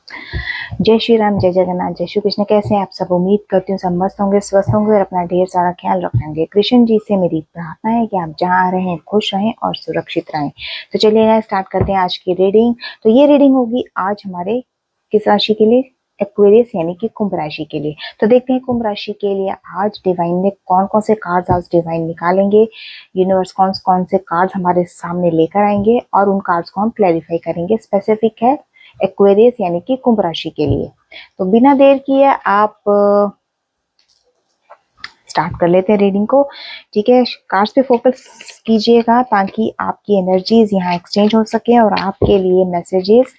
जय श्री राम, जय जगन्नाथ, जय श्री कृष्ण। कैसे हैं आप सब? उम्मीद करती हूँ सब मस्त होंगे, स्वस्थ होंगे और अपना ढेर सारा ख्याल रखेंगे। कृष्ण जी से मेरी प्रार्थना है कि आप जहाँ रहें खुश रहें और सुरक्षित रहें। तो चलिए स्टार्ट करते हैं आज की रीडिंग। तो ये रीडिंग होगी आज हमारे किस राशि के लिए? एक्वेरियस यानी कि कुंभ राशि के लिए। तो देखते हैं कुंभ राशि के लिए आज डिवाइन ने कौन कौन से कार्ड्स आज डिवाइन निकालेंगे, यूनिवर्स कौन कौन से कार्ड्स हमारे सामने लेकर आएंगे और उन कार्ड्स को हम क्लैरिफाई करेंगे। स्पेसिफिक है एक्वेरियस यानी कि कुंभ राशि के लिए। तो बिना देर किए आप स्टार्ट कर लेते हैं रीडिंग को। ठीक है, कार्ड्स पे फोकस कीजिएगा ताकि आपकी एनर्जीज यहाँ एक्सचेंज हो सके और आपके लिए मैसेजेस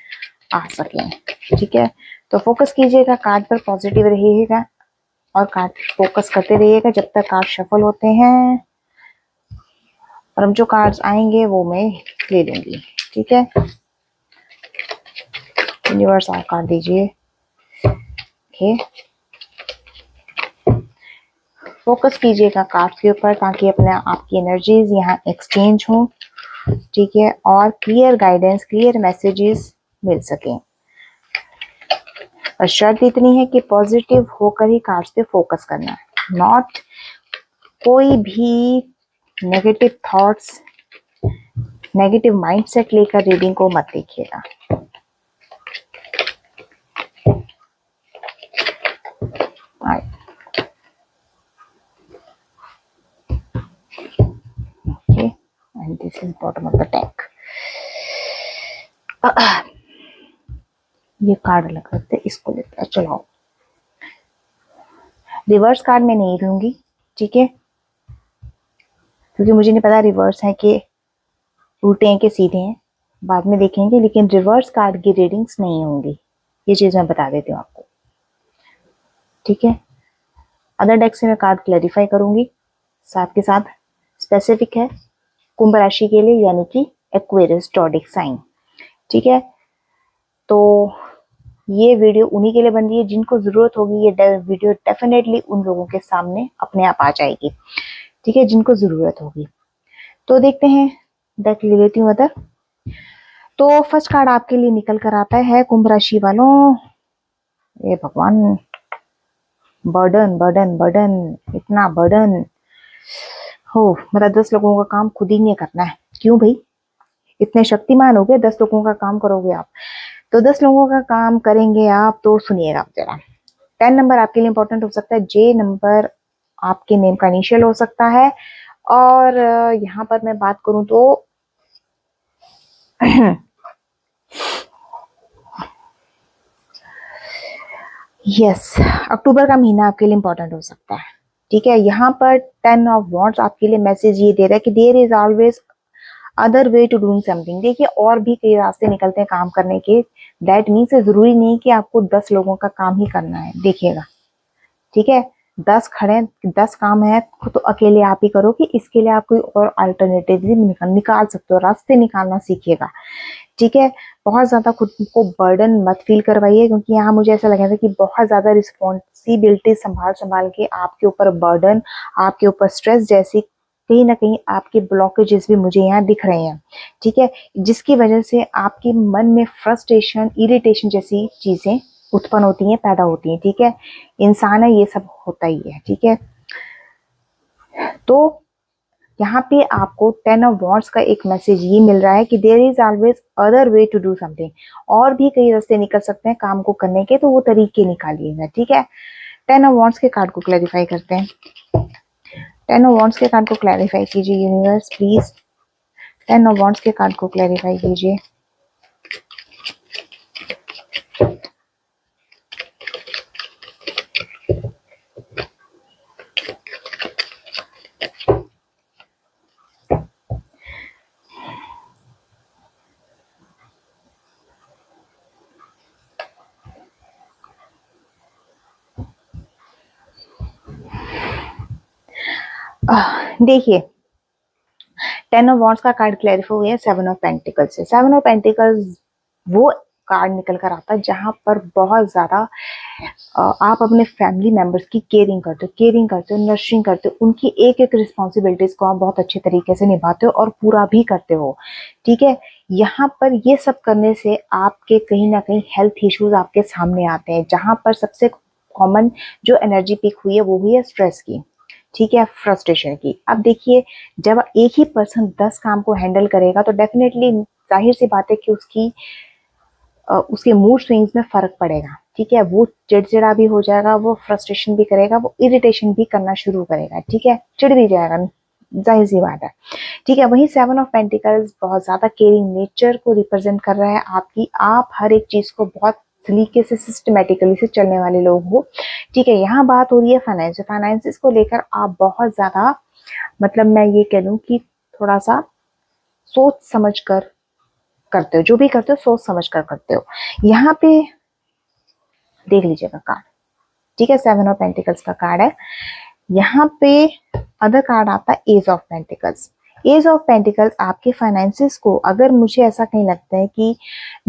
आ सकें। ठीक है, तो फोकस कीजिएगा कार्ड पर, पॉजिटिव रहिएगा और कार्ड फोकस करते रहिएगा जब तक कार्ड शफल होते हैं। और अब जो कार्ड्स आएंगे वो मैं ले लूंगी। ठीक है, यूनिवर्स आप कार्ड दीजिए। ओके, फोकस कीजिएगा कार्ड्स के ऊपर ताकि अपने आपकी एनर्जीज यहाँ एक्सचेंज हो। ठीक है, और क्लियर गाइडेंस, क्लियर मैसेजेस मिल सके। और शर्त इतनी है कि पॉजिटिव होकर ही कार्ड्स पे फोकस करना है, नॉट कोई भी नेगेटिव थॉट्स, नेगेटिव माइंडसेट लेकर रीडिंग को मत देखिएगा। Okay, and this is bottom of the deck. ये कार्ड अलग रखते हैं, इसको लेते हैं। चलो, रिवर्स कार्ड मैं नहीं लूंगी। ठीक है, क्योंकि मुझे नहीं पता रिवर्स है कि उल्टे हैं कि सीधे हैं, बाद में देखेंगे। लेकिन रिवर्स कार्ड की रीडिंग्स नहीं होंगी, ये चीज मैं बता देती हूँ आपको। ठीक है, अदर डेक से मैं कार्ड क्लैरिफाई करूंगी साथ के साथ। स्पेसिफिक है कुंभ राशि के लिए यानी कि एक्वेरियस जॉडिक साइन। ठीक है, तो ये वीडियो उन्हीं के लिए बन रही है जिनको जरूरत होगी। ये वीडियो डेफिनेटली उन लोगों के सामने अपने आप आ जाएगी। ठीक है, जिनको जरूरत होगी। तो देखते हैं, डेक ले लेती हूँ अदर। तो फर्स्ट कार्ड आपके लिए निकल कर आता है कुंभ राशि वालों। ये भगवान, बर्डन बर्डन बर्डन, इतना बर्डन हो, मतलब 10 लोगों का काम खुद ही नहीं करना है। क्यों भाई, इतने शक्तिमान हो गए, 10 लोगों का काम करोगे आप? तो 10 लोगों का काम करेंगे आप, तो सुनिएगा आप जरा। 10 नंबर आपके लिए इंपॉर्टेंट हो सकता है। जे नंबर आपके नेम का इनिशियल हो सकता है। और यहाँ पर मैं बात करूं तो यस, अक्टूबर का महीना आपके लिए इंपॉर्टेंट हो सकता है। ठीक है, यहाँ पर 10 ऑफ वॉन्ड्स आपके लिए मैसेज ये दे रहा है कि there is always other way to doing something. देखिए, और भी कई रास्ते निकलते हैं काम करने के। दैट मीन्स जरूरी नहीं कि आपको 10 लोगों का काम ही करना है। देखिएगा, ठीक है, 10 खड़े, 10 काम है तो अकेले आप ही करो कि इसके लिए आप कोई और अल्टरनेटिव भी निकाल सकते हो। रास्ते निकालना सीखिएगा। ठीक है, बहुत ज्यादा खुद को बर्डन मत फील करवाइए, क्योंकि यहाँ मुझे ऐसा लग रहा था कि बहुत ज्यादा रिस्पॉन्सिबिलिटी संभाल संभाल के आपके ऊपर बर्डन, आपके ऊपर स्ट्रेस जैसी कहीं ना कहीं आपके ब्लॉकेजेस भी मुझे यहाँ दिख रहे हैं। ठीक है, जिसकी वजह से आपके मन में फ्रस्ट्रेशन, इरिटेशन जैसी चीजें उत्पन्न होती हैं, पैदा होती हैं। ठीक है, इंसान है, ये सब होता ही है। ठीक है, तो यहाँ पे आपको 10 ऑफ वॉन्ड्स का एक मैसेज ये मिल रहा है कि there is always other way to do something. और भी कई रास्ते निकल सकते हैं काम को करने के, तो वो तरीके निकालिएगा। ठीक है, 10 ऑफ वॉन्ड्स के कार्ड को क्लैरिफाई करते हैं। 10 ऑफ वॉन्ड्स के कार्ड को क्लैरिफाई कीजिए यूनिवर्स प्लीज। 10 ऑफ वॉन्ड्स के कार्ड को क्लैरिफाई कीजिए। देखिए, 10 ऑफ वॉन्ड्स का कार्ड क्लैरिफाई हुआ है 7 ऑफ पेंटिकल्स से। 7 ऑफ पेंटिकल्स वो कार्ड निकल कर आता है जहां पर बहुत ज्यादा आप अपने फैमिली मेंबर्स की केयरिंग करते हो, नर्चरिंग करते हो। उनकी एक एक रिस्पॉन्सिबिलिटीज को आप बहुत अच्छे तरीके से निभाते हो और पूरा भी करते हो। ठीक है, यहाँ पर ये सब करने से आपके कहीं ना कहीं हेल्थ इश्यूज आपके सामने आते हैं, जहां पर सबसे कॉमन जो एनर्जी पीक हुई है वो हुई है स्ट्रेस की, ठीक है, फ्रस्ट्रेशन की। अब देखिए, जब एक ही पर्सन 10 काम को हैंडल करेगा तो डेफिनेटली जाहिर सी बात है कि उसके मूड स्विंग्स में फर्क पड़ेगा, ठीक है। वो चिड़चिड़ा भी हो जाएगा, वो फ्रस्ट्रेशन भी करेगा, वो इरिटेशन भी करना शुरू करेगा, ठीक है, चिढ़ भी जाएगा, जाहिर सी बात है, ठीक है। वहीं 7 ऑफ पेंटिकल्स बहुत ज्यादा केयरिंग नेचर को रिप्रेजेंट कर रहा है आपकी। आप हर एक चीज को बहुत सलीके से सिस्टमेटिकली से चलने वाले लोग हो, ठीक है। यहाँ बात हो रही है फाइनेंसिस को लेकर, आप बहुत ज्यादा, मतलब मैं ये कह लूं कि थोड़ा सा सोच समझ कर करते हो, जो भी करते हो सोच समझ कर करते हो। यहाँ पे देख लीजिएगा कार्ड, ठीक है, 7 ऑफ पेंटिकल्स का कार्ड है। यहाँ पे अदर कार्ड आता है ace of pentacles. Ace of pentacles आपके फाइनेंसिस को, अगर मुझे ऐसा कहीं लगता है कि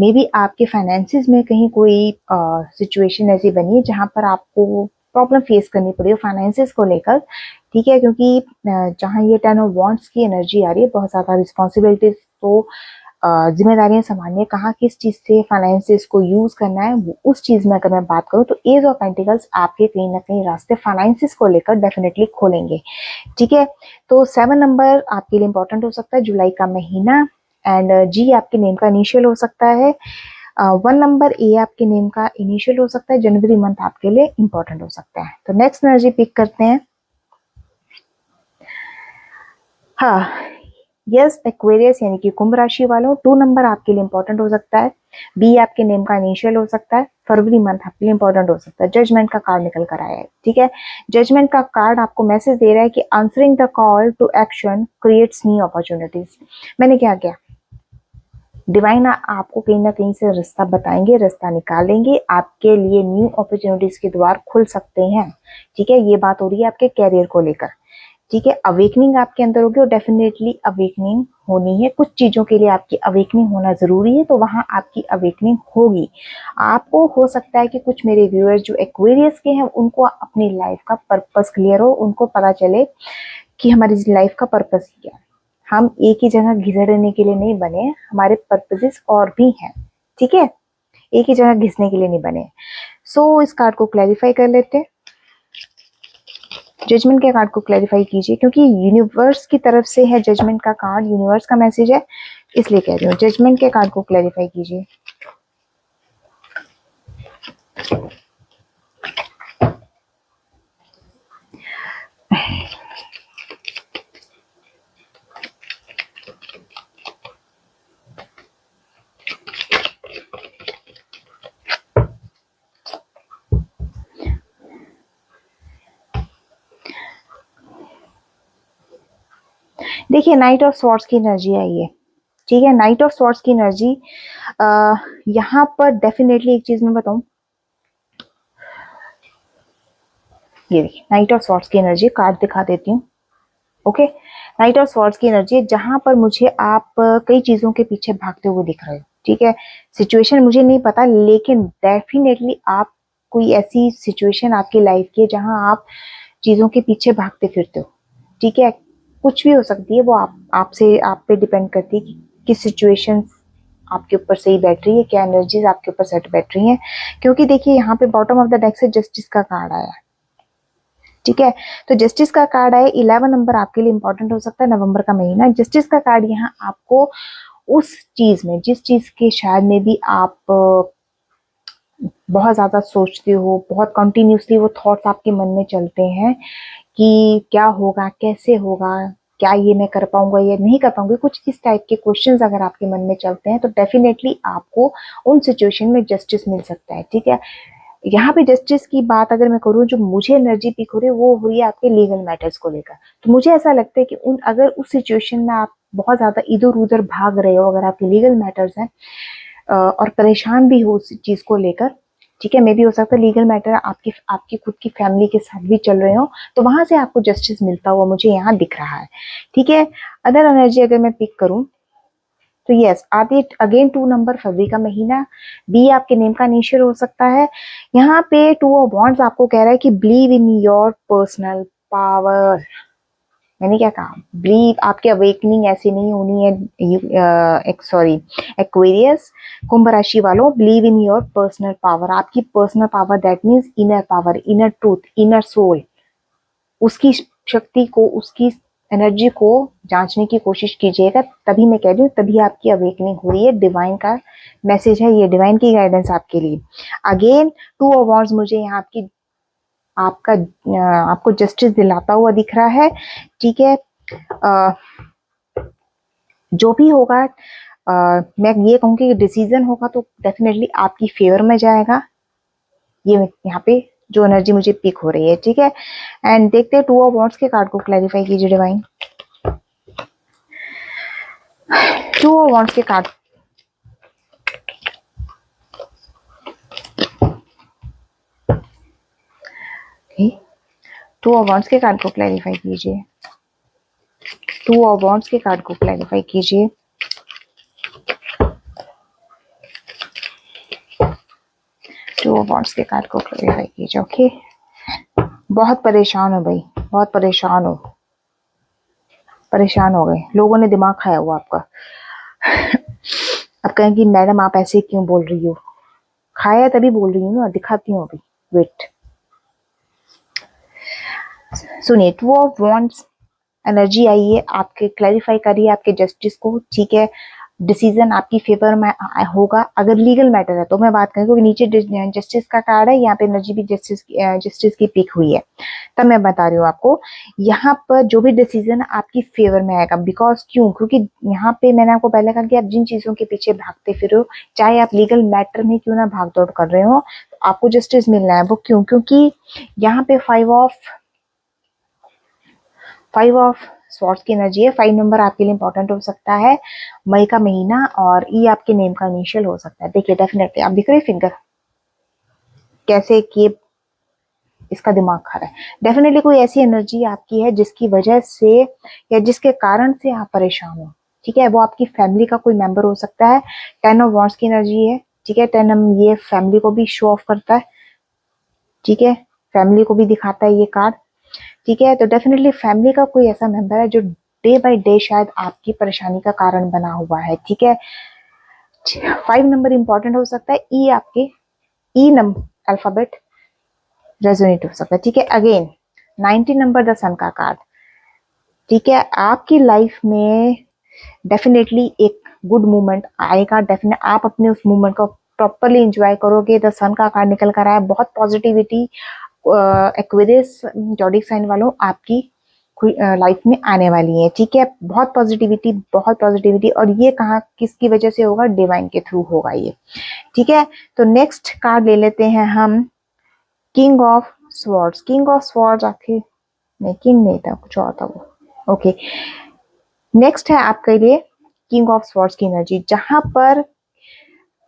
मे बी आपके फाइनेंसिस में कहीं कोई सिचुएशन ऐसी बनी है जहां पर आपको प्रॉब्लम फेस करनी पड़ी हो फाइनेंसिस को लेकर, ठीक है, क्योंकि जहां ये 10 ऑफ वांड्स की एनर्जी आ रही है, बहुत ज्यादा रिस्पॉन्सिबिलिटीज, तो जिम्मेदारियां संभालनी है, कहाँ किस चीज से फाइनेंसिस को यूज करना है, उस चीज में अगर मैं बात करूँ तो एज ऑफ पेंटिकल्स आपके कहीं ना कहीं रास्ते फाइनेंसिस को लेकर डेफिनेटली खोलेंगे, ठीक है। तो 7 नंबर आपके लिए इंपॉर्टेंट हो सकता है, जुलाई का महीना, एंड जी आपके नेम का इनिशियल हो सकता है। 1 नंबर ए आपके नेम का इनिशियल हो सकता है, जनवरी मंथ आपके लिए इंपॉर्टेंट हो सकता है। तो नेक्स्ट एनर्जी पिक करते हैं। हाँ, यस, एक्वेरियस यानी कि कुंभ राशि वालों, 2 नंबर आपके लिए इंपॉर्टेंट हो सकता है। बी आपके नेम का इनिशियल हो सकता है, फरवरी मंथ आपके लिए इंपॉर्टेंट हो सकता है। जजमेंट का कार्ड निकल कर आया है, ठीक है। जजमेंट का कार्ड आपको मैसेज दे रहा है कि answering the call to action creates new opportunities. मैंने क्या किया, डिवाइन आपको कहीं ना कहीं से रास्ता बताएंगे, रास्ता निकालेंगे, आपके लिए न्यू अपॉर्चुनिटीज के द्वार खुल सकते हैं, ठीक है। ये बात हो रही है आपके कैरियर को लेकर, ठीक है। अवेकनिंग आपके अंदर होगी और डेफिनेटली अवेकनिंग होनी है, कुछ चीजों के लिए आपकी अवेकनिंग होना जरूरी है, तो वहां आपकी अवेकनिंग होगी। आपको हो सकता है कि कुछ मेरे व्यूअर्स जो एक्वेरियस के हैं उनको अपनी लाइफ का पर्पस क्लियर हो, उनको पता चले कि हमारी लाइफ का पर्पस क्या है। हम एक ही जगह घिसड़ने के लिए नहीं बने, हमारे पर्पसेस और भी हैं, ठीक है, एक ही जगह घिसने के लिए नहीं बने। सो इस कार्ड को क्लैरिफाई कर लेते हैं। जजमेंट के कार्ड को क्लैरिफाई कीजिए, क्योंकि यूनिवर्स की तरफ से है जजमेंट का कार्ड, यूनिवर्स का मैसेज है, इसलिए कह रही हूँ। जजमेंट के कार्ड को क्लैरिफाई कीजिए। देखिए, नाइट ऑफ स्वॉर्ड्स की एनर्जी आई है, ठीक है। नाइट ऑफ स्वॉर्ड्स की एनर्जी यहाँ पर डेफिनेटली एक चीज मैं बताऊं, ये देखिए नाइट ऑफ स्वॉर्ड्स की एनर्जी, कार्ड दिखा देती हूँ, ओके। नाइट ऑफ स्वॉर्ड्स की एनर्जी है जहां पर मुझे आप कई चीजों के पीछे भागते हुए दिख रहे हो, ठीक है। सिचुएशन मुझे नहीं पता, लेकिन डेफिनेटली आप, कोई ऐसी सिचुएशन आपकी लाइफ की है जहां आप चीजों के पीछे भागते फिरते हो, ठीक है। कुछ भी हो सकती है, वो आप पे डिपेंड करती है कि किस सिचुएशन आपके ऊपर सही बैठ रही है, क्या एनर्जीज आपके ऊपर सेट बैठ रही हैं। क्योंकि देखिए यहाँ पे बॉटम ऑफ द डेक से जस्टिस का कार्ड आया, ठीक है। तो जस्टिस का कार्ड आया, 11 नंबर आपके लिए इंपॉर्टेंट हो सकता है, नवंबर का महीना। जस्टिस का कार्ड यहाँ आपको उस चीज में, जिस चीज के शायद में भी आप बहुत ज्यादा सोचते हो, बहुत कंटिन्यूसली वो थॉट्स आपके मन में चलते हैं कि क्या होगा, कैसे होगा, क्या ये मैं कर पाऊंगा या नहीं कर पाऊंगी, कुछ इस टाइप के क्वेश्चंस अगर आपके मन में चलते हैं तो डेफिनेटली आपको उन सिचुएशन में जस्टिस मिल सकता है, ठीक है। यहाँ पे जस्टिस की बात अगर मैं करूँ, जो मुझे एनर्जी पिक हो रही है वो हो रही है आपके लीगल मैटर्स को लेकर। तो मुझे ऐसा लगता है कि अगर उस सिचुएशन में आप बहुत ज्यादा इधर उधर भाग रहे हो, अगर आपके लीगल मैटर्स हैं और परेशान भी हो उस चीज को लेकर, ठीक है, मे भी हो सकता है लीगल मैटर आपकी आपकी खुद की फैमिली के साथ भी चल रहे हो, तो वहां से आपको जस्टिस मिलता हुआ मुझे यहाँ दिख रहा है, ठीक है। अदर एनर्जी अगर मैं पिक करूं तो यस, आती अगेन 2 नंबर, फरवरी का महीना। बी आपके नेम का इनिशियल हो सकता है। यहाँ पे 2 ऑफ वांड्स आपको कह रहा है कि believe in your personal power, मैंने क्या कहा, बिलीव, आपकी अवेकनिंग ऐसी नहीं होनी है। सॉरी, एक्वेरियस, कुंभ राशि वालों, believe in your personal power. आपकी personal power, that means inner power, inner truth, inner soul, उसकी शक्ति को, उसकी एनर्जी को जांचने की कोशिश कीजिएगा। तभी मैं कह रही हूँ, तभी आपकी अवेकनिंग हो रही है। डिवाइन का मैसेज है ये, डिवाइन की गाइडेंस आपके लिए। अगेन 2 ऑफ वांड्स मुझे यहाँ आपको जस्टिस दिलाता हुआ दिख रहा है, ठीक है। जो भी होगा, मैं ये कहूँगी कि डिसीजन होगा तो डेफिनेटली आपकी फेवर में जाएगा। ये यहाँ पे जो एनर्जी मुझे पिक हो रही है, ठीक है। एंड देखते हैं 2 ऑफ वांड्स के कार्ड को क्लैरिफाई कीजिए डिवाइन। 2 ऑफ वांड्स के कार्ड, टू ऑफ वांड्स के कार्ड को क्लैरिफाई कीजिए। 2 ऑफ वांड्स के कार्ड को क्लैरिफाई कीजिए। 2 ऑफ वांड्स के कार्ड को क्लैरिफाई कीजिए। ओके, बहुत परेशान हो भाई, बहुत परेशान हो, परेशान हो गए, लोगों ने दिमाग खाया हुआ आपका। अब कहेंगी मैडम आप ऐसे क्यों बोल रही हो, खाया तभी बोल रही हूँ ना, दिखाती हूँ अभी, वेट। सुनिए, 2 ऑफ वांड्स एनर्जी आई है, आपके क्लैरिफाई करिए आपके जस्टिस को, ठीक है। डिसीजन आपकी फेवर में होगा। अगर लीगल मैटर है तो मैं बात करूँ, क्योंकि नीचे जस्टिस का कार्ड है, यहाँ पे एनर्जी भी जस्टिस की पिक हुई है, तब मैं बता रही हूँ आपको। यहाँ पर जो भी डिसीजन आपकी फेवर में आएगा, बिकॉज क्यों, क्योंकि यहाँ पे मैंने आपको पहले कहा कि आप जिन चीजों के पीछे भागते फिर हो, चाहे आप लीगल मैटर में क्यों ना भाग दौड़ कर रहे हो, तो आपको जस्टिस मिलना है। वो क्यों, क्योंकि यहाँ पे 5 ऑफ स्वॉर्ड्स की एनर्जी है। 5 नंबर आपके लिए इंपॉर्टेंट हो सकता है, मई का महीना, और ई आपके नेम का इनिशियल हो सकता है। देखिए डेफिनेटली आप दिख रहे फिंगर कैसे कि इसका दिमाग खा रहा है। डेफिनेटली कोई ऐसी एनर्जी आपकी है जिसकी वजह से या जिसके कारण से आप परेशान हो, ठीक है। वो आपकी फैमिली का कोई मेंबर हो सकता है। 10 ऑफ वांड्स की एनर्जी है, ठीक है। 10 ये फैमिली को भी शो ऑफ करता है, ठीक है, फैमिली को भी दिखाता है ये कार्ड, ठीक है। तो डेफिनेटली फैमिली का कोई ऐसा मेंबर है जो डे बाय डे शायद आपकी परेशानी का कारण बना हुआ है, ठीक है। 5 नंबर इंपॉर्टेंट हो सकता है, ई आपके ई नंबर अल्फाबेट रेजोनेट हो सकता है, ठीक है। अगेन 19 नंबर द सन का कार्ड, ठीक है। आपकी लाइफ में डेफिनेटली एक गुड मूवमेंट आएगा, डेफिनेट आप अपने उस मूवमेंट को प्रॉपरली एंजॉय करोगे। द सन का कार्ड निकल कर आया, बहुत पॉजिटिविटी एक्वेरियस जॉडिक साइन वालों आपकी लाइफ में आने वाली है, ठीक है। बहुत पॉजिटिविटी, बहुत पॉजिटिविटी, और ये कहाँ किसकी वजह से होगा, डिवाइन के थ्रू होगा ये, ठीक है। तो नेक्स्ट कार्ड ले लेते हैं हम, king of swords. King of swords आखिर नहीं, किंग नहीं था, कुछ और था वो, ओके। नेक्स्ट है आपके लिए किंग ऑफ स्वॉर्ड्स की एनर्जी, जहां पर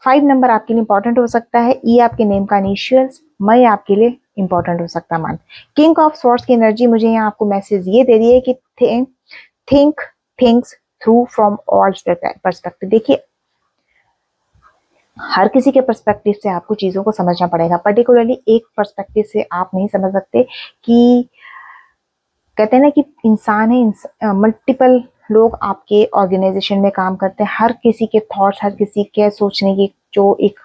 5 नंबर आपके लिए इंपॉर्टेंट हो सकता है, ई आपके नेम का इनिशियल्स, मई आपके लिए इंपॉर्टेंट हो सकता है मान। किंग ऑफ स्वॉर्ड्स की एनर्जी मुझे यहाँ आपको मैसेज ये दे रही है कि think things through from all perspective. देखिए हर किसी के पर्सपेक्टिव से आपको चीजों को समझना पड़ेगा, पर्टिकुलरली एक पर्सपेक्टिव से आप नहीं समझ सकते। कि कहते हैं ना कि इंसान है, मल्टीपल लोग आपके ऑर्गेनाइजेशन में काम करते हैं, हर किसी के थॉट्स, हर किसी के सोचने की जो एक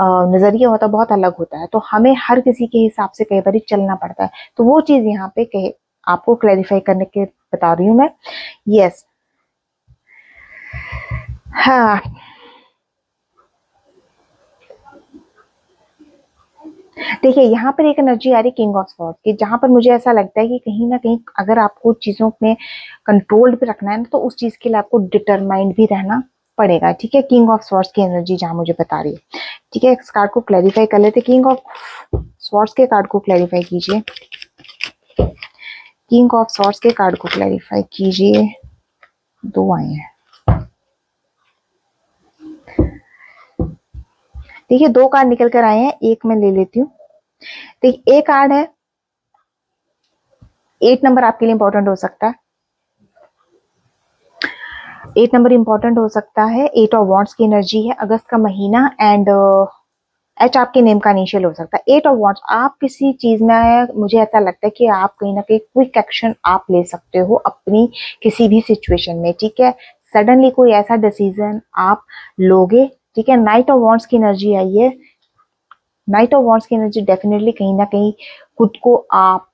नजरिया होता है बहुत अलग होता है, तो हमें हर किसी के हिसाब से कई बार चलना पड़ता है। तो वो चीज यहाँ पे कहे आपको क्लैरिफाई करने के बता रही हूँ मैं। यस, हाँ, देखिए यहाँ पर एक एनर्जी आ रही किंग ऑफ स्वॉर्ड्स की, जहां पर मुझे ऐसा लगता है कि कहीं ना कहीं अगर आपको चीजों में कंट्रोल्ड भी रखना है ना, तो उस चीज के लिए आपको डिटरमाइंड भी रहना पड़ेगा, ठीक है। किंग ऑफ स्वॉर्ड्स की एनर्जी जहां मुझे बता रही है, ठीक है। इस कार्ड को क्लैरिफाई कर लेते, किंग ऑफ स्वॉर्ड्स के कार्ड को क्लैरिफाई कीजिए। किंग ऑफ स्वॉर्ड्स के कार्ड को क्लैरिफाई कीजिए। 2 आए हैं, देखिए 2 कार्ड निकल कर आए हैं, एक मैं ले लेती हूँ। देखिए एक कार्ड है, 8 नंबर आपके लिए इंपॉर्टेंट हो सकता है, 8 नंबर इंपॉर्टेंट हो सकता है। 8 ऑफ वॉन्ड्स की एनर्जी है, अगस्त का महीना, एंड एच आपके नेम का इनिशियल हो सकता है। 8 ऑफ वॉन्ड्स, आप किसी चीज में, मुझे ऐसा लगता है कि आप कहीं ना कहीं क्विक एक्शन आप ले सकते हो अपनी किसी भी सिचुएशन में, ठीक है। सडनली कोई ऐसा डिसीजन आप लोगे, ठीक है। नाइट ऑफ वॉन्ड्स की एनर्जी आई है। नाइट ऑफ वॉन्ड्स की एनर्जी डेफिनेटली कहीं ना कहीं खुद को आप,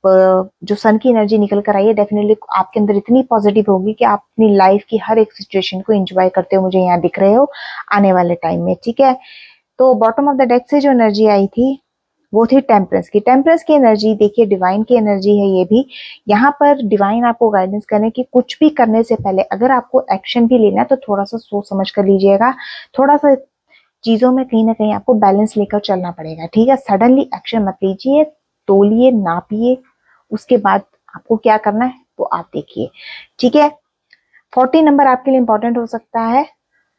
जो सन की एनर्जी निकल कर आई है, डेफिनेटली आपके अंदर इतनी पॉजिटिव होगी कि आप अपनी लाइफ की हर एक सिचुएशन को एंजॉय करते हो, मुझे यहाँ दिख रहे हो आने वाले टाइम में, ठीक है। तो बॉटम ऑफ द डेक से जो एनर्जी आई थी वो थी टेम्परेंस की। टेम्परेंस की एनर्जी देखिए डिवाइन की एनर्जी है ये भी। यहाँ पर डिवाइन आपको गाइडेंस करें कि कुछ भी करने से पहले अगर आपको एक्शन भी लेना है तो थोड़ा सा सोच समझ कर लीजिएगा, थोड़ा सा चीजों में कहीं ना कहीं आपको बैलेंस लेकर चलना पड़ेगा, ठीक है। सडनली एक्शन मत लीजिए, तोलिए नापिए, उसके बाद आपको क्या करना है तो आप देखिए, ठीक है। 40 नंबर आपके लिए इंपॉर्टेंट हो सकता है,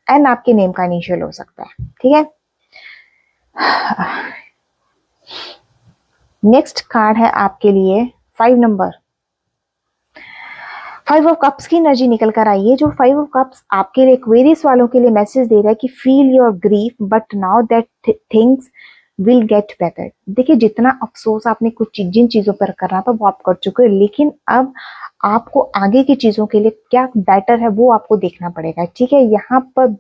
एन आपके नेम का इनिशियल हो सकता है, ठीक है। नेक्स्ट कार्ड है आपके लिए 5 नंबर। 5 ऑफ कप्स की एनर्जी निकल कर आई है। जो 5 ऑफ कप्स आपके लिए एक्वेरियस वालों के लिए मैसेज दे रहा है कि feel your grief but now that things will get better. देखिए जितना अफसोस आपने कुछ जिन चीजों पर करना था वो आप कर चुके हो, लेकिन अब आपको आगे की चीजों के लिए क्या बेटर है वो आपको देखना पड़ेगा, ठीक है। यहाँ पर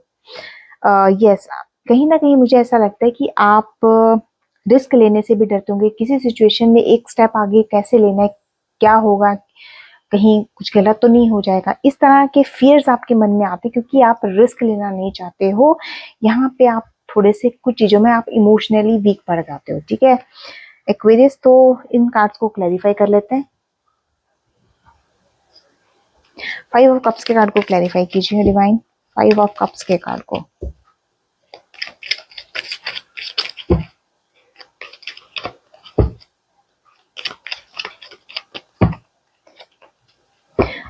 यस, कहीं ना कहीं मुझे ऐसा लगता है कि आप रिस्क लेने से भी डरते होंगे, किसी सिचुएशन में एक स्टेप आगे कैसे लेना है, क्या होगा, कहीं कुछ गलत तो नहीं हो जाएगा, इस तरह के फियर्स आपके मन में आते हैं क्योंकि आप रिस्क लेना नहीं चाहते हो। यहाँ पे आप थोड़े से कुछ चीजों में आप इमोशनली वीक पड़ जाते हो, ठीक है एक्वेरियस। तो इन कार्ड्स को क्लैरिफाई कर लेते हैं। 5 ऑफ कप्स के कार्ड को क्लैरिफाई कीजिए डिवाइन, 5 ऑफ कप्स के कार्ड को।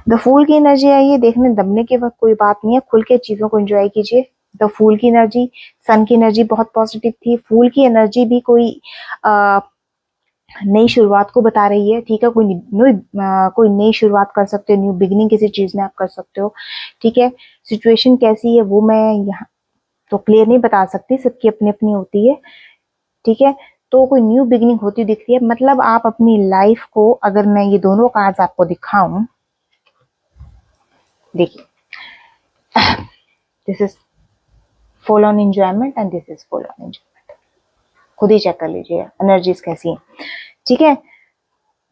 द फूल की एनर्जी आई है। देखने दबने के वक्त कोई बात नहीं है, खुल के चीजों को एंजॉय कीजिए। द फूल की एनर्जी, सन की एनर्जी बहुत पॉजिटिव थी। फूल की एनर्जी भी कोई नई शुरुआत को बता रही है, ठीक है। कोई नई शुरुआत कर सकते हो, न्यू बिगिनिंग किसी चीज में आप कर सकते हो, ठीक है। सिचुएशन कैसी है वो मैं यहाँ तो क्लियर नहीं बता सकती, सबकी अपनी अपनी होती है, ठीक है। तो कोई न्यू बिगिनिंग होती दिख रही है, मतलब आप अपनी लाइफ को, अगर मैं ये दोनों कार्ड्स आपको दिखाऊं, देखिए this is full on enjoyment and this is full on enjoyment, खुद ही चेक कर लीजिए एनर्जीज कैसी है, ठीक है।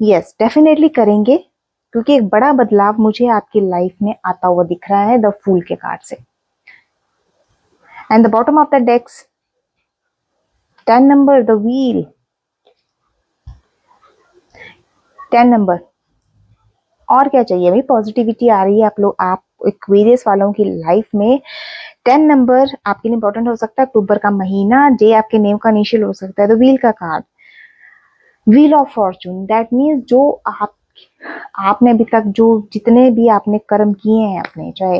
यस डेफिनेटली करेंगे क्योंकि एक बड़ा बदलाव मुझे आपकी लाइफ में आता हुआ दिख रहा है द फूल के कार्ड से। And the bottom of the decks 10 number, the wheel, 10 number. और क्या चाहिए भाई, पॉजिटिविटी आ रही है आप एक्वेरियस वालों की लाइफ में। 10 नंबर आपके लिए इंपॉर्टेंट हो सकता है, अक्टूबर का महीना, जे आपके नेम का इनिशियल हो सकता है। द व्हील का card, wheel of Fortune, that means जो आपने अभी तक जो जितने भी आपने कर्म किए हैं अपने, चाहे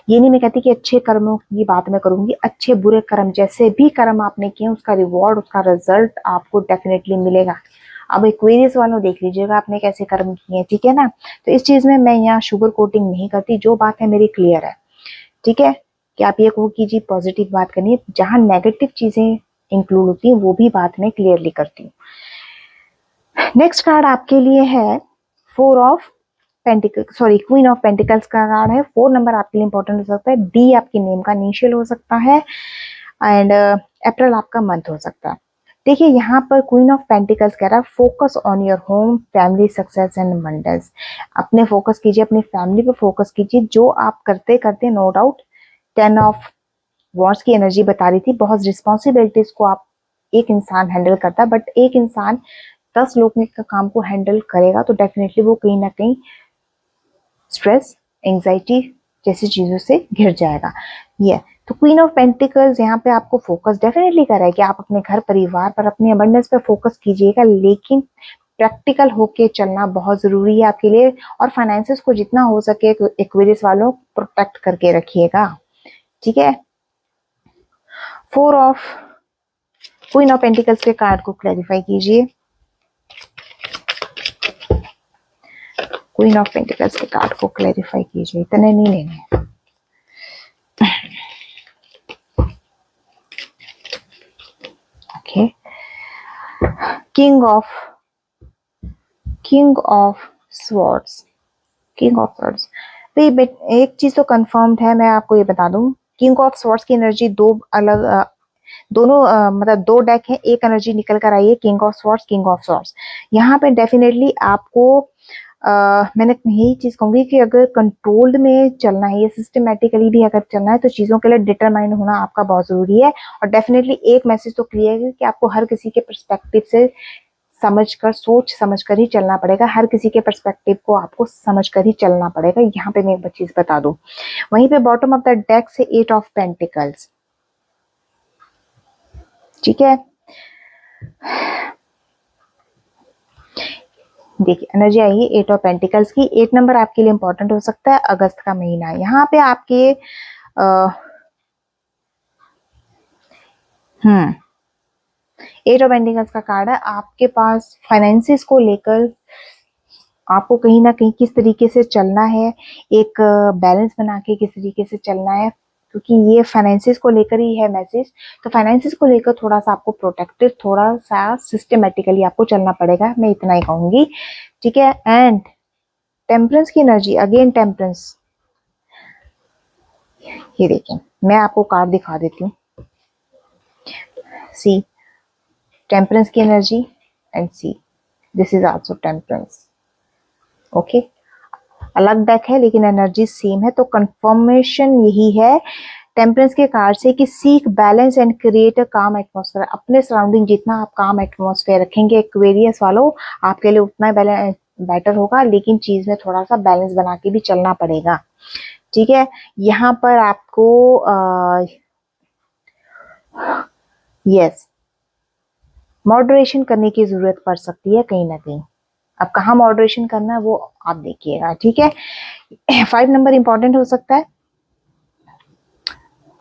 ये नहीं मैं कहती कि अच्छे कर्मों की बात मैं करूंगी, अच्छे बुरे कर्म जैसे भी कर्म आपने किए उसका रिवॉर्ड, उसका रिजल्ट आपको डेफिनेटली मिलेगा। अब एक्वेरियस वालों देख लीजिएगा आपने कैसे कर्म किए हैं, ठीक है ना। तो इस चीज में मैं यहाँ शुगर कोटिंग नहीं करती, जो बात है मेरी क्लियर है, ठीक है। कि आप ये कहो कीजिए पॉजिटिव बात करनी है, जहां नेगेटिव चीजें इंक्लूड होती है वो भी बात मैं क्लियरली करती हूँ। नेक्स्ट कार्ड आपके लिए है 4 of pentacles, sorry queen of pentacles का कार्ड है। 4 नंबर आपके लिए इंपॉर्टेंट हो सकता है, डी आपके नेम का इनिशियल हो सकता है, एंड अप्रैल आपका मंथ हो सकता है। देखिए यहाँ पर क्वीन ऑफ पेंटिकल्स कह रहा है focus on your home, family success and wonders. अपने फोकस कीजिए, अपनी फैमिली पे फोकस कीजिए, जो आप करते करते नो डाउट 10 ऑफ वॉर्स की एनर्जी बता रही थी, बहुत रिस्पॉन्सिबिलिटीज को आप एक इंसान हैंडल करता है, बट एक इंसान 10 लोगों के काम को हैंडल करेगा तो डेफिनेटली वो कहीं ना कहीं स्ट्रेस, एंजाइटी जैसी चीजों से घिर जाएगा। ये तो क्वीन ऑफ पेंटिकल्स यहाँ पे आपको फोकस डेफिनेटली कर रहा है कि आप अपने घर परिवार पर, अपनी अबंडेंस पे फोकस कीजिएगा, लेकिन प्रैक्टिकल होके चलना बहुत जरूरी है आपके लिए। और फाइनेंसेस को जितना हो सके एक्वेरियस वालों प्रोटेक्ट करके रखिएगा, ठीक है। 4 ऑफ क्वीन ऑफ पेंटिकल्स के कार्ड को क्लैरिफाई कीजिए। क्वीन ऑफ पेंटिकल्स के कार्ड को क्लैरिफाई कीजिए, इतने नहीं लेने। Okay king of swords, king of swords. तो ये एक चीज तो कंफर्म्ड है, मैं आपको ये बता दूं, किंग ऑफ स्वॉर्ड्स की एनर्जी दो अलग दोनों मतलब दो डेक है, एक एनर्जी निकल कर आई है king of swords, king of swords. यहाँ पे डेफिनेटली आपको मैंने यही चीज कहूंगी कि अगर कंट्रोल्ड में चलना है, ये सिस्टमेटिकली भी अगर चलना है, तो चीजों के लिए डिटरमाइन होना आपका बहुत जरूरी है। और डेफिनेटली एक मैसेज तो क्लियर है कि आपको हर किसी के पर्सपेक्टिव से समझकर, सोच समझकर ही चलना पड़ेगा, हर किसी के पर्सपेक्टिव को आपको समझकर ही चलना पड़ेगा। यहाँ पे मैं एक चीज बता दूं, वहीं पे बॉटम ऑफ द डेक से 8 ऑफ पेंटिकल्स, ठीक है। देखिए एनर्जी आई है 8 ऑफ पेंटिकल्स की। 8 नंबर आपके लिए इंपॉर्टेंट हो सकता है, अगस्त का महीना। यहाँ पे आपके 8 ऑफ पेंटिकल्स का कार्ड है। आपके पास फाइनेंसिस को लेकर आपको कहीं ना कहीं किस तरीके से चलना है, एक बैलेंस बना के किस तरीके से चलना है, क्योंकि ये फाइनेंसिस को लेकर ही है मैसेज। तो फाइनेंसिस को लेकर थोड़ा सा आपको प्रोटेक्टिव, थोड़ा सा सिस्टमेटिकली आपको चलना पड़ेगा, मैं इतना ही कहूंगी, ठीक है। एंड टेम्परेंस की एनर्जी, अगेन टेम्परेंस, ये देखें मैं आपको कार्ड दिखा देती हूँ, सी टेम्परेंस की energy and see this is also temperance, okay. अलग डेक है लेकिन एनर्जी सेम है, तो कंफर्मेशन यही है टेम्परेंस के कार्ड से कि seek balance and create a काम एटमॉस्फेयर। अपने सराउंडिंग जितना आप काम एटमॉस्फेयर रखेंगे एक्वेरियस वालों, आपके लिए उतना बेटर होगा, लेकिन चीज में थोड़ा सा बैलेंस बना के भी चलना पड़ेगा, ठीक है। यहाँ पर आपको यस मॉडरेशन करने की जरूरत पड़ सकती है कहीं ना कहीं। अब कहाँ मॉडरेशन करना है वो आप देखिएगा, ठीक है। 5 नंबर इंपॉर्टेंट हो सकता है,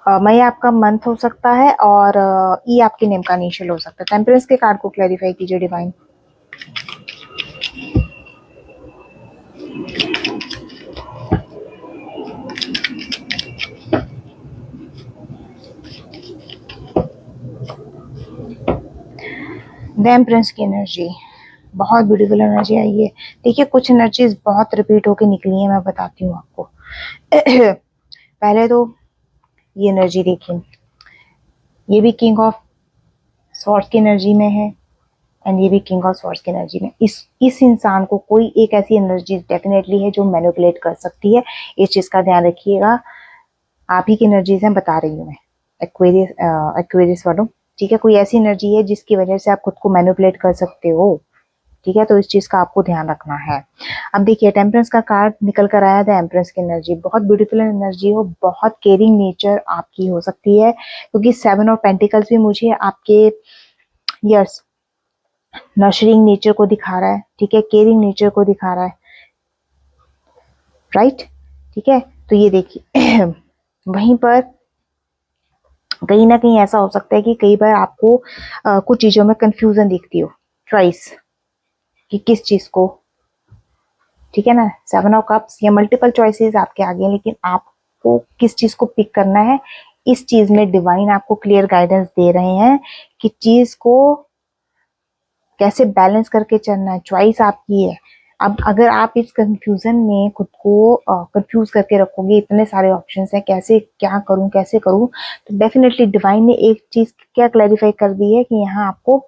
मई आपका मंथ हो सकता है, और ई आपके नेम का इनिशियल हो सकता है। टेम्परेंस के कार्ड को क्लैरिफाई कीजिए डिवाइन। टेम्परेंस की एनर्जी बहुत ब्यूटीफुल एनर्जी आई है। देखिए कुछ एनर्जीज बहुत रिपीट होके निकली है, मैं बताती हूँ आपको। पहले तो ये एनर्जी देखिए, ये भी किंग ऑफ स्वॉर्ड्स की एनर्जी में है, एंड ये भी किंग ऑफ स्वॉर्ड्स की एनर्जी में। इस इंसान को कोई एक ऐसी एनर्जी डेफिनेटली है जो मैनिपुलेट कर सकती है, इस चीज का ध्यान रखिएगा। आप ही की एनर्जीज हैं बता रही हूँ मैं, एक्वेरियस वालों, ठीक है। कोई ऐसी एनर्जी है जिसकी वजह से आप खुद को मैनिपुलेट कर सकते हो, ठीक है। तो इस चीज का आपको ध्यान रखना है। अब देखिए टेम्परेंस का कार्ड निकल कर आया था, एम्प्रेस की एनर्जी बहुत ब्यूटीफुल एनर्जी हो, बहुत केयरिंग नेचर आपकी हो सकती है, क्योंकि 7 ऑफ पेंटिकल्स भी मुझे आपके यस नर्चरिंग नेचर को दिखा रहा है, ठीक है, केयरिंग नेचर को दिखा रहा है, राइट, ठीक है। तो ये देखिए वहीं पर कहीं ना कहीं ऐसा हो सकता है कि कई बार आपको कुछ चीजों में कंफ्यूजन दिखती हो, चॉइस कि किस चीज को, ठीक है ना। 7 ऑफ कप्स, या मल्टीपल चॉइसेस आपके आगे हैं, लेकिन आपको किस चीज को पिक करना है, इस चीज में डिवाइन आपको क्लियर गाइडेंस दे रहे हैं कि चीज को कैसे बैलेंस करके चलना है, चॉइस आपकी है। अब अगर आप इस कंफ्यूजन में खुद को कंफ्यूज करके रखोगे, इतने सारे ऑप्शंस हैं, कैसे क्या करूं कैसे करूं, तो डेफिनेटली डिवाइन ने एक चीज क्या क्लैरिफाई कर दी है कि यहाँ आपको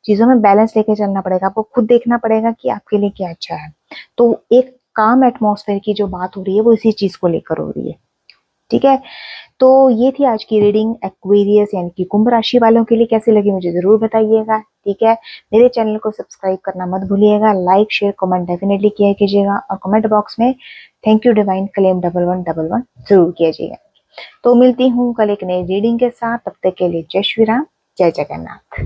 चीजों में बैलेंस लेके चलना पड़ेगा, आपको खुद देखना पड़ेगा कि आपके लिए क्या अच्छा है। तो एक काम एटमॉस्फेयर की जो बात हो रही है वो इसी चीज को लेकर हो रही है, ठीक है। तो ये थी आज की रीडिंग एक्वेरियस यानी कि कुंभ राशि वालों के लिए। कैसे लगी मुझे जरूर बताइएगा, ठीक है। मेरे चैनल को सब्सक्राइब करना मत भूलिएगा, लाइक शेयर कमेंट डेफिनेटली किया कीजिएगा, और कमेंट बॉक्स में थैंक यू डिवाइन क्लेम 1111 जरूर कीजिएगा। तो मिलती हूँ कल एक नई रीडिंग के साथ, तब तक के लिए जय श्री राम, जय जगन्नाथ।